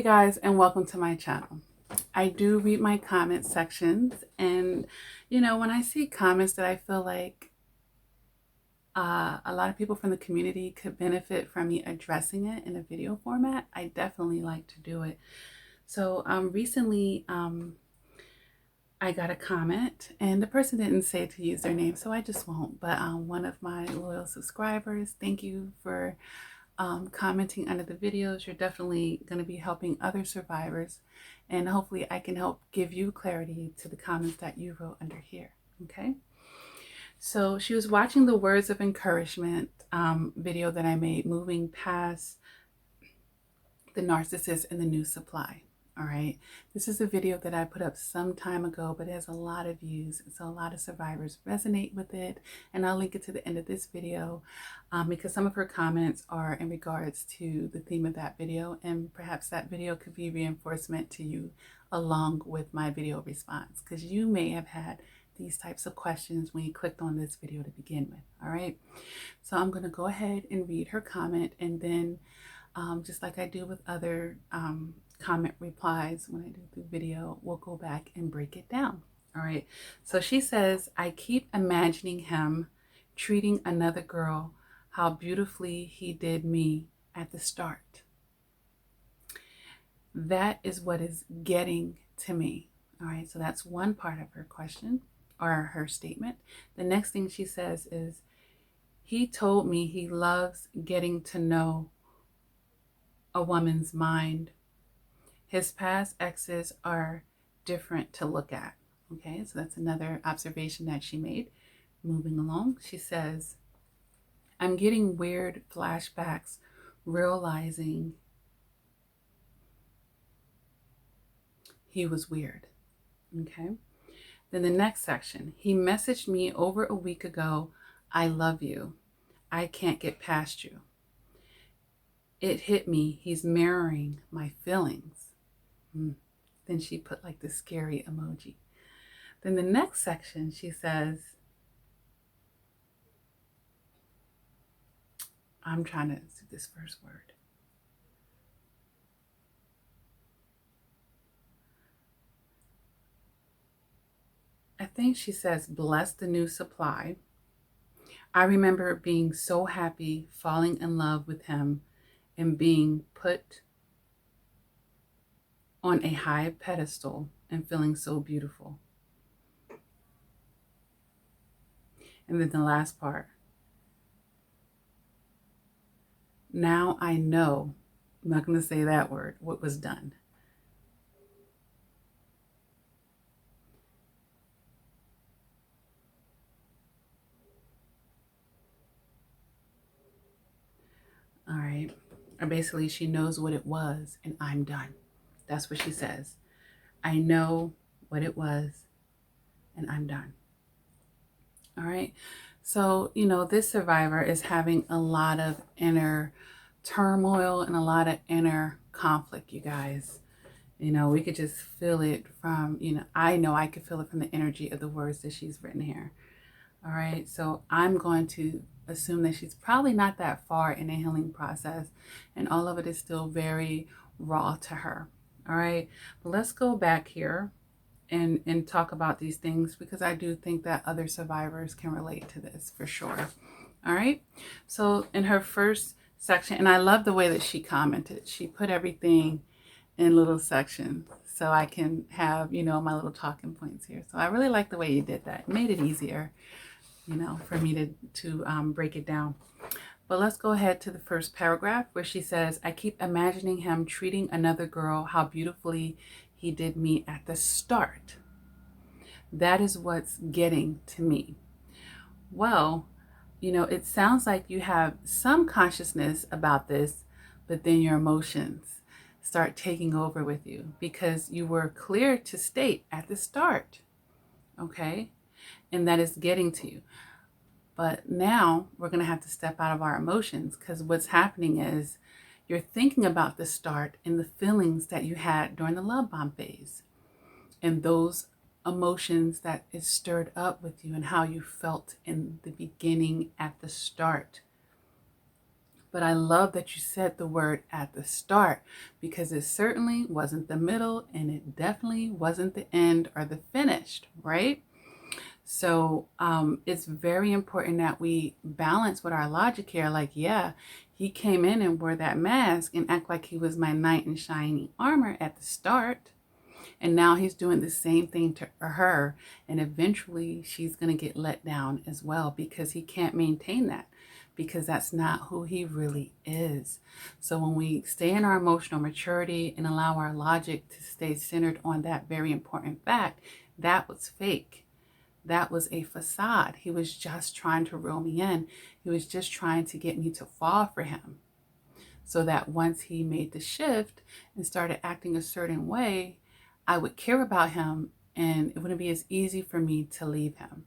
guys, and welcome to my channel. I do read my comment sections, and when I see comments that I feel like a lot of people from the community could benefit from me addressing it in a video format, I definitely like to do it. So recently I got a comment, and the person didn't say to use their name, so I just won't. But one of my loyal subscribers, thank you for commenting under the videos. You're definitely going to be helping other survivors, and hopefully I can help give you clarity to the comments that you wrote under here. Okay, so she was watching the words of encouragement video that I made, moving past the narcissist and the new supply. All right, this is a video that I put up some time ago, but it has a lot of views, so a lot of survivors resonate with it, and I'll link it to the end of this video because some of her comments are in regards to the theme of that video, and perhaps that video could be reinforcement to you along with my video response, because you may have had these types of questions when you clicked on this video to begin with. All right, so I'm going to go ahead and read her comment, and then just like I do with other comment replies when I do the video, we'll go back and break it down. All right, so she says, I keep imagining him treating another girl how beautifully he did me at the start. That is what is getting to me. All right, so that's one part of her question or her statement. The next thing she says is, he told me he loves getting to know a woman's mind. His past exes are different to look at. Okay, so that's another observation that she made. Moving along, she says, I'm getting weird flashbacks, realizing he was weird. Okay, then the next section, he messaged me over a week ago, I love you. I can't get past you. It hit me, he's mirroring my feelings. Then she put like the scary emoji. Then the next section, she says, I'm trying to see this first word. I think she says, bless the new supply. I remember being so happy, falling in love with him, and being put on a high pedestal and feeling so beautiful. And then the last part. Now I know, I'm not going to say that word, what was done. All right. Or basically, she knows what it was, and I'm done. That's what she says. I know what it was, and I'm done. All right. So, this survivor is having a lot of inner turmoil and a lot of inner conflict, you guys. We could just feel it from, I know I could feel it from the energy of the words that she's written here. All right. So I'm going to assume that she's probably not that far in a healing process, and all of it is still very raw to her. All right. But let's go back here and talk about these things, because I do think that other survivors can relate to this for sure. All right. So in her first section, and I love the way that she commented, she put everything in little sections so I can have, my little talking points here. So I really like the way you did that. It made it easier, for me to break it down. But let's go ahead to the first paragraph where she says, I keep imagining him treating another girl how beautifully he did me at the start. That is what's getting to me. Well, it sounds like you have some consciousness about this, but then your emotions start taking over with you, because you were clear to state at the start, okay? And that is getting to you. But now we're going to have to step out of our emotions, because what's happening is you're thinking about the start and the feelings that you had during the love bomb phase, and those emotions that is stirred up with you and how you felt in the beginning at the start. But I love that you said the word at the start, because it certainly wasn't the middle and it definitely wasn't the end or the finished, right? So it's very important that we balance with our logic here. Like, yeah, he came in and wore that mask and act like he was my knight in shining armor at the start. And now he's doing the same thing to her. And eventually she's going to get let down as well, because he can't maintain that, because that's not who he really is. So when we stay in our emotional maturity and allow our logic to stay centered on that very important fact, that was fake. That was a facade. He was just trying to reel me in. He was just trying to get me to fall for him, so that once he made the shift and started acting a certain way, I would care about him and it wouldn't be as easy for me to leave him.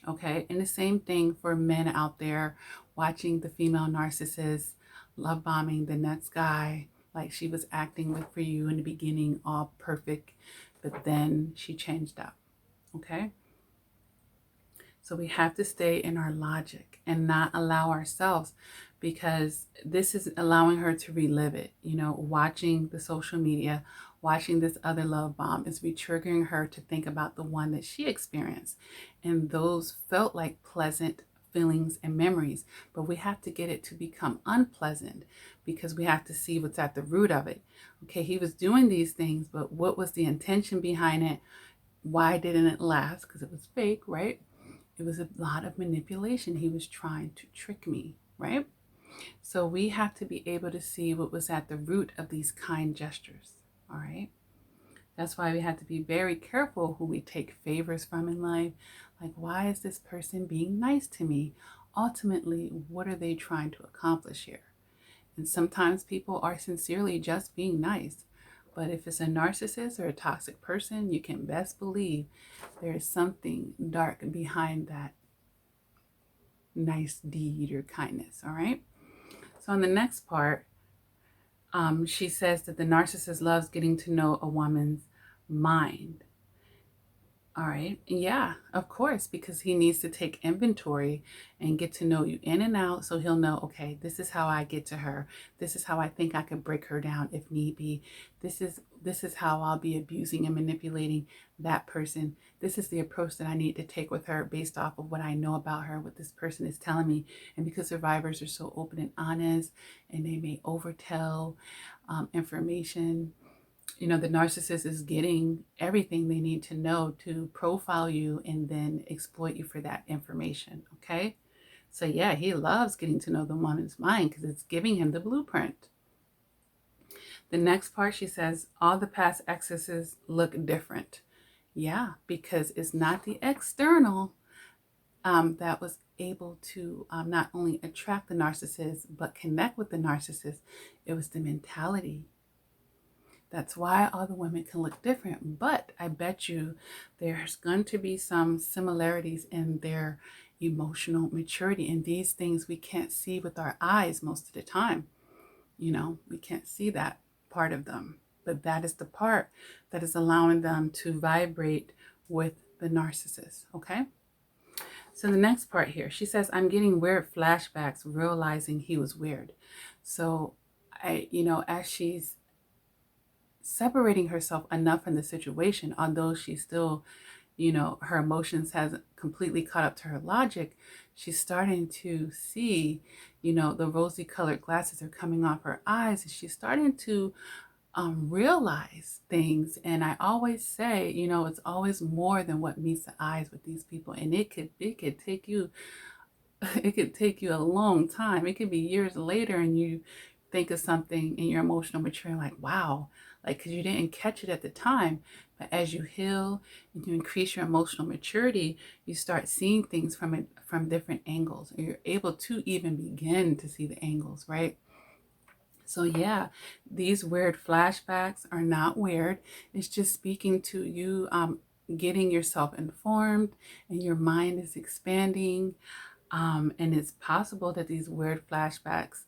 Okay. And the same thing for men out there watching the female narcissist love bombing the next guy, like she was acting with for you in the beginning, all perfect, but then she changed up. Okay. So we have to stay in our logic and not allow ourselves, because this is allowing her to relive it. You know, watching the social media, watching this other love bomb is re-triggering her to think about the one that she experienced. And those felt like pleasant feelings and memories, but we have to get it to become unpleasant, because we have to see what's at the root of it. Okay, he was doing these things, but what was the intention behind it? Why didn't it last? Because it was fake, right? It was a lot of manipulation. He was trying to trick me, right? So we have to be able to see what was at the root of these kind gestures, all right? That's why we have to be very careful who we take favors from in life. Like, why is this person being nice to me? Ultimately, what are they trying to accomplish here? And sometimes people are sincerely just being nice. But if it's a narcissist or a toxic person, you can best believe there is something dark behind that nice deed or kindness, all right? So on the next part, she says that the narcissist loves getting to know a woman's mind. All right. Yeah, of course, because he needs to take inventory and get to know you in and out. So he'll know, okay, this is how I get to her. This is how I think I could break her down if need be. This is how I'll be abusing and manipulating that person. This is the approach that I need to take with her based off of what I know about her, what this person is telling me. And because survivors are so open and honest and they may overtell information, you know, the narcissist is getting everything they need to know to profile you and then exploit you for that information. Okay. So yeah, he loves getting to know the woman's mind because it's giving him the blueprint. The next part, she says, all the past exes look different. Yeah, because it's not the external that was able to not only attract the narcissist, but connect with the narcissist. It was the mentality. That's why all the women can look different. But I bet you there's going to be some similarities in their emotional maturity. And these things we can't see with our eyes most of the time. You know, we can't see that part of them. But that is the part that is allowing them to vibrate with the narcissist. Okay? So the next part here, she says, I'm getting weird flashbacks, realizing he was weird. So as she's separating herself enough from the situation, although she's still, her emotions hasn't completely caught up to her logic, she's starting to see, the rosy colored glasses are coming off her eyes, and she's starting to realize things. And I always say, it's always more than what meets the eyes with these people. And it could take you a long time. It could be years later and you think of something in your emotional maturity like, wow, like, because you didn't catch it at the time. But as you heal and you increase your emotional maturity, you start seeing things from different angles, or you're able to even begin to see the angles, right? So yeah, these weird flashbacks are not weird. It's just speaking to you, getting yourself informed, and your mind is expanding. And it's possible that these weird flashbacks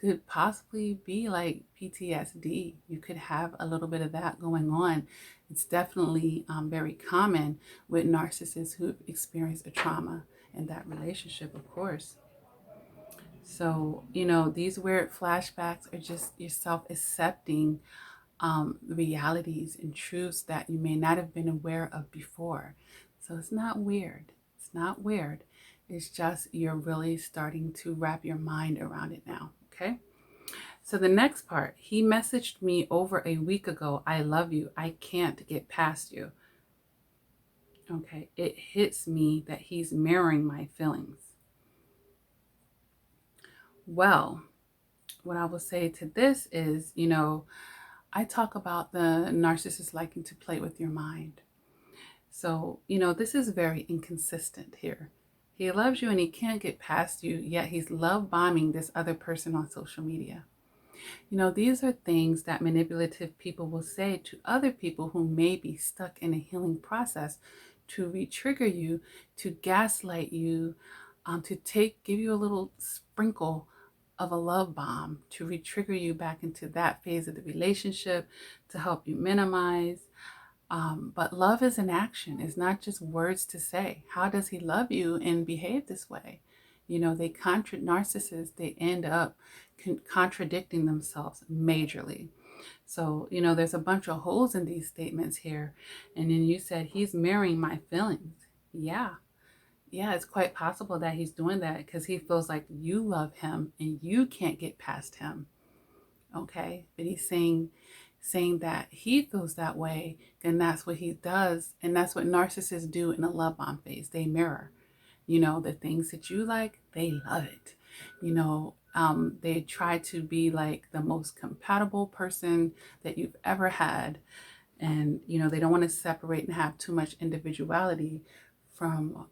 could possibly be like PTSD. You could have a little bit of that going on. It's definitely very common with narcissists who've experienced a trauma in that relationship, of course. So, these weird flashbacks are just yourself accepting realities and truths that you may not have been aware of before. So it's not weird. It's not weird. It's just you're really starting to wrap your mind around it now. Okay. So the next part, he messaged me over a week ago. I love you. I can't get past you. Okay. It hits me that he's mirroring my feelings. Well, what I will say to this is, I talk about the narcissist liking to play with your mind. So, this is very inconsistent here. He loves you and he can't get past you, yet he's love bombing this other person on social media. These are things that manipulative people will say to other people who may be stuck in a healing process to re-trigger you, to gaslight you, to give you a little sprinkle of a love bomb, to re-trigger you back into that phase of the relationship, to help you minimize. But love is an action. It's not just words to say. How does he love you and behave this way? Narcissists, they end up contradicting themselves majorly. So, there's a bunch of holes in these statements here. And then you said, he's mirroring my feelings. Yeah. Yeah, it's quite possible that he's doing that because he feels like you love him and you can't get past him. Okay. But he's saying that he feels that way, then that's what he does. And that's what narcissists do in a love bomb phase. They mirror, the things that you like, they love it. They try to be like the most compatible person that you've ever had. And, they don't want to separate and have too much individuality from,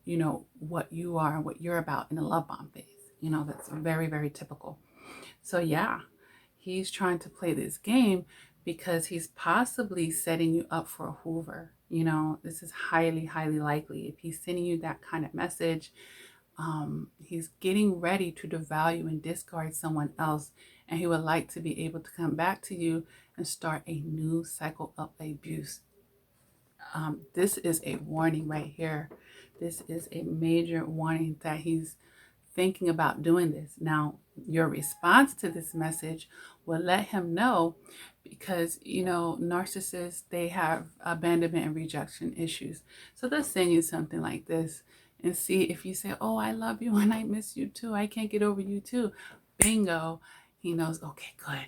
what you are and what you're about in a love bomb phase. That's very, very typical. So yeah, he's trying to play this game because he's possibly setting you up for a Hoover. This is highly, highly likely. If he's sending you that kind of message, he's getting ready to devalue and discard someone else. And he would like to be able to come back to you and start a new cycle of abuse. This is a warning right here. This is a major warning that he's thinking about doing this. Now, your response to this message will let him know because, narcissists, they have abandonment and rejection issues. So they'll send you something like this and see if you say, oh, I love you and I miss you too. I can't get over you too. Bingo. He knows, okay, good.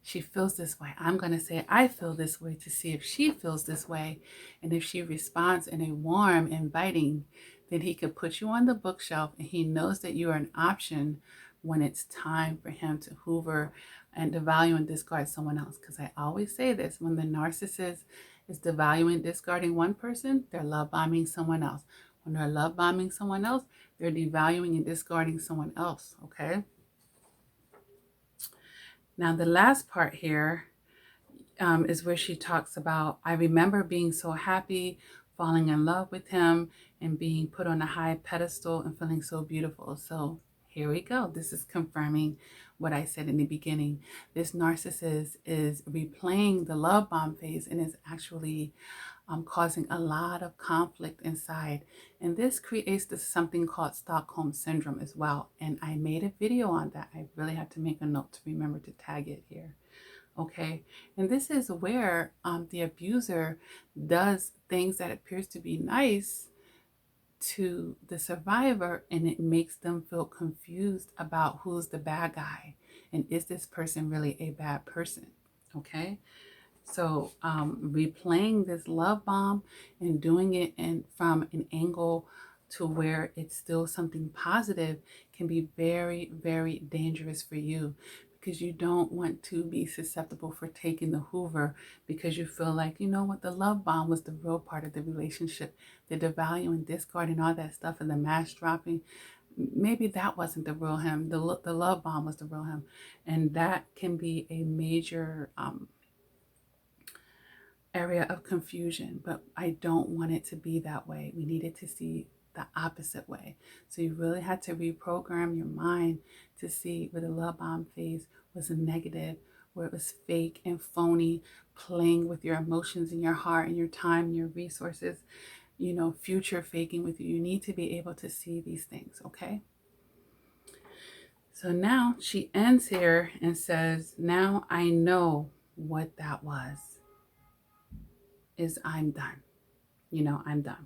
She feels this way. I'm going to say, I feel this way to see if she feels this way. And if she responds in a warm, inviting, then he could put you on the bookshelf and he knows that you are an option when it's time for him to hoover and devalue and discard someone else. Because I always say this, when the narcissist is devaluing, discarding one person, they're love bombing someone else. When they're love bombing someone else, they're devaluing and discarding someone else, okay? Now, the last part here is where she talks about, I remember being so happy, falling in love with him, and being put on a high pedestal and feeling so beautiful. So here we go. This is confirming what I said in the beginning. This narcissist is replaying the love bomb phase and is actually causing a lot of conflict inside. And this creates something called Stockholm Syndrome as well. And I made a video on that. I really had to make a note to remember to tag it here. Okay. And this is where the abuser does things that appears to be nice to the survivor, and it makes them feel confused about who's the bad guy and is this person really a bad person. Okay. So replaying this love bomb and doing it from an angle to where it's still something positive can be very, very dangerous for you, because you don't want to be susceptible for taking the Hoover because you feel like, you know what, the love bomb was the real part of the relationship, the devaluing, discarding, all that stuff, and the mask dropping. Maybe that wasn't the real him. The love bomb was the real him. And that can be a major area of confusion, but I don't want it to be that way. We needed to see the opposite way. So you really had to reprogram your mind to see where the love bomb phase was a negative, where it was fake and phony, playing with your emotions and your heart and your time and your resources, future faking with you. You need to be able to see these things, okay? So now she ends here and says, now I know what that was, is I'm done. You know, I'm done.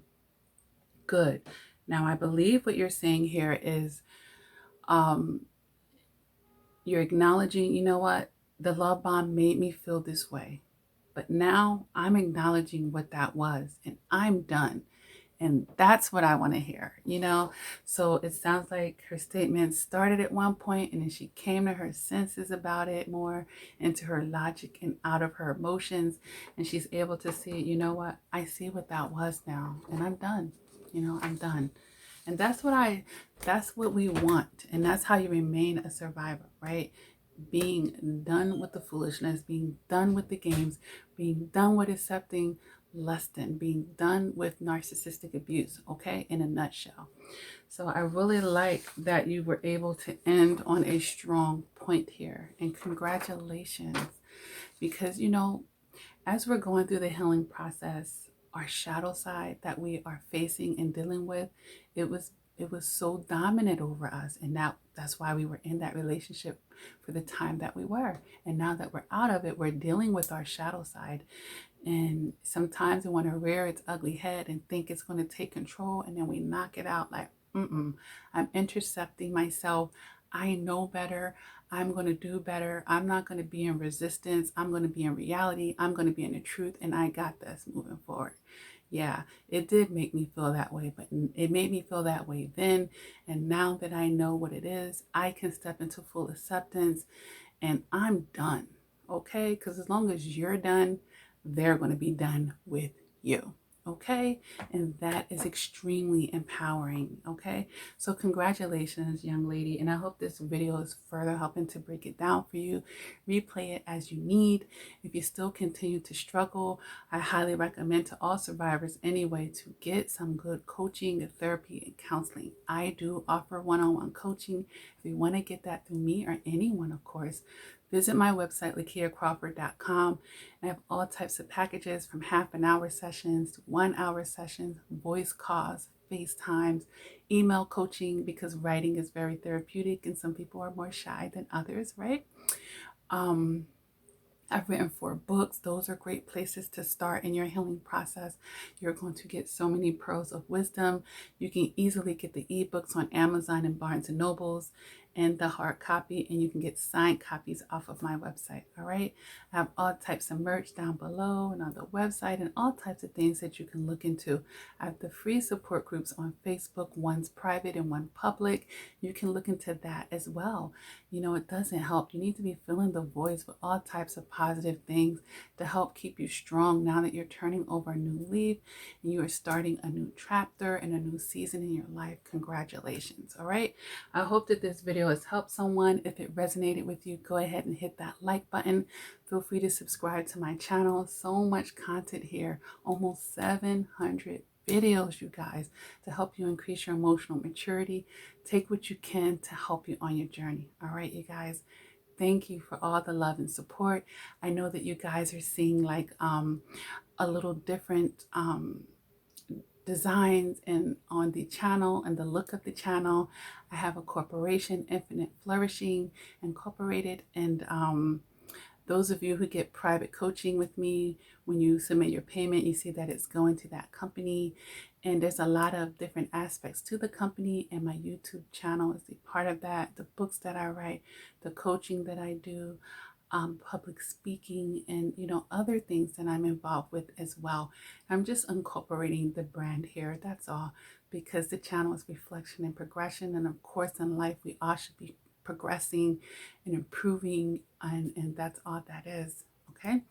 Good. Now I believe what you're saying here is you're acknowledging, you know what, the love bomb made me feel this way. But now I'm acknowledging what that was and I'm done. And that's what I want to hear, you know? So it sounds like her statement started at one point and then she came to her senses about it more, into her logic and out of her emotions. And she's able to see, you know what? I see what that was now and I'm done. You know, I'm done. And that's what we want. And that's how you remain a survivor, right? Being done with the foolishness, being done with the games, being done with accepting less than, being done with narcissistic abuse, okay, in a nutshell. So I really like that you were able to end on a strong point here, and congratulations, because you know, as we're going through the healing process, our shadow side that we are facing and dealing with, it was so dominant over us, and that's why we were in that relationship for the time that we were. And now that we're out of it, we're dealing with our shadow side. And sometimes we want to rear its ugly head and think it's going to take control, and then we knock it out like, I'm intercepting myself. I know better. I'm going to do better. I'm not going to be in resistance. I'm going to be in reality. I'm going to be in the truth, and I got this moving forward. Yeah, it did make me feel that way, but it made me feel that way then. And now that I know what it is, I can step into full acceptance and I'm done. Okay? Because as long as you're done, they're going to be done with you. Okay? And that is extremely empowering. Okay? So congratulations, young lady. And I hope this video is further helping to break it down for you. Replay it as you need. If you still continue to struggle, I highly recommend to all survivors anyway to get some good coaching, therapy, and counseling. I do offer one-on-one coaching. If you want to get that through me or anyone, of course, visit my website, lakiacrawford.com. I have all types of packages from half-an-hour sessions to 1-hour sessions, voice calls, FaceTimes, email coaching, because writing is very therapeutic and some people are more shy than others, right? I've written 4 books. Those are great places to start in your healing process. You're going to get so many pearls of wisdom. You can easily get the ebooks on Amazon and Barnes and Nobles, and the hard copy, and you can get signed copies off of my website. All right. I have all types of merch down below and on the website, and all types of things that you can look into. I have the free support groups on Facebook. One's private and one public. You can look into that as well. You know, it doesn't help. You need to be filling the voids with all types of positive things to help keep you strong now that you're turning over a new leaf and you are starting a new chapter and a new season in your life. Congratulations. All right. I hope that this video has helped someone. If it resonated with you, go ahead and hit that like button. Feel free to subscribe to my channel. So much content here. Almost 700 videos, you guys, to help you increase your emotional maturity. Take what you can to help you on your journey. All right, you guys. Thank you for all the love and support. I know that you guys are seeing like a little different designs and on the channel and the look of the channel. I have a corporation, Infinite Flourishing Incorporated, and those of you who get private coaching with me, when you submit your payment, you see that it's going to that company. And there's a lot of different aspects to the company, and my YouTube channel is a part of that. The books that I write, the coaching that I do, public speaking, and you know, other things that I'm involved with as well. I'm just incorporating the brand here, that's all, because the channel is reflection and progression, and of course in life we all should be progressing and improving, and that's all that is. Okay,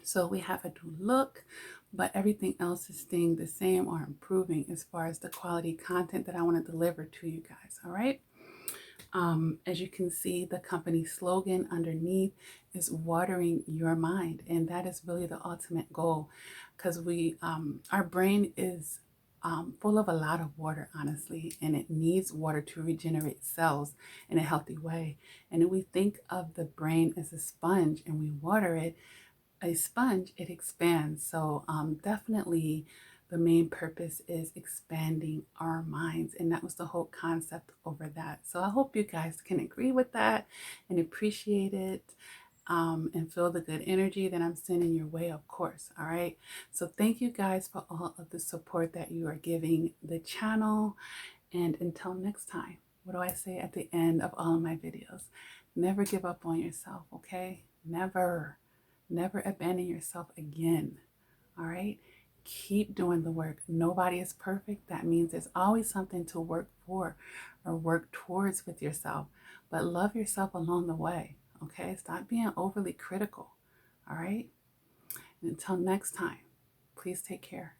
so we have a new look, but everything else is staying the same or improving as far as the quality content that I want to deliver to you guys. All right. As you can see, the company slogan underneath is watering your mind, and that is really the ultimate goal, because our brain is full of a lot of water, honestly, and it needs water to regenerate cells in a healthy way. And if we think of the brain as a sponge and we water it, a sponge, it expands. So definitely The main purpose is expanding our minds, and that was the whole concept over that. So I hope you guys can agree with that and appreciate it, and feel the good energy that I'm sending your way, of course. All right. So thank you guys for all of the support that you are giving the channel. And until next time, what do I say at the end of all of my videos? Never give up on yourself, okay? Never abandon yourself again. All right. Keep doing the work. Nobody is perfect. That means there's always something to work for or work towards with yourself. But love yourself along the way. Okay. Stop being overly critical. All right. And until next time, please take care.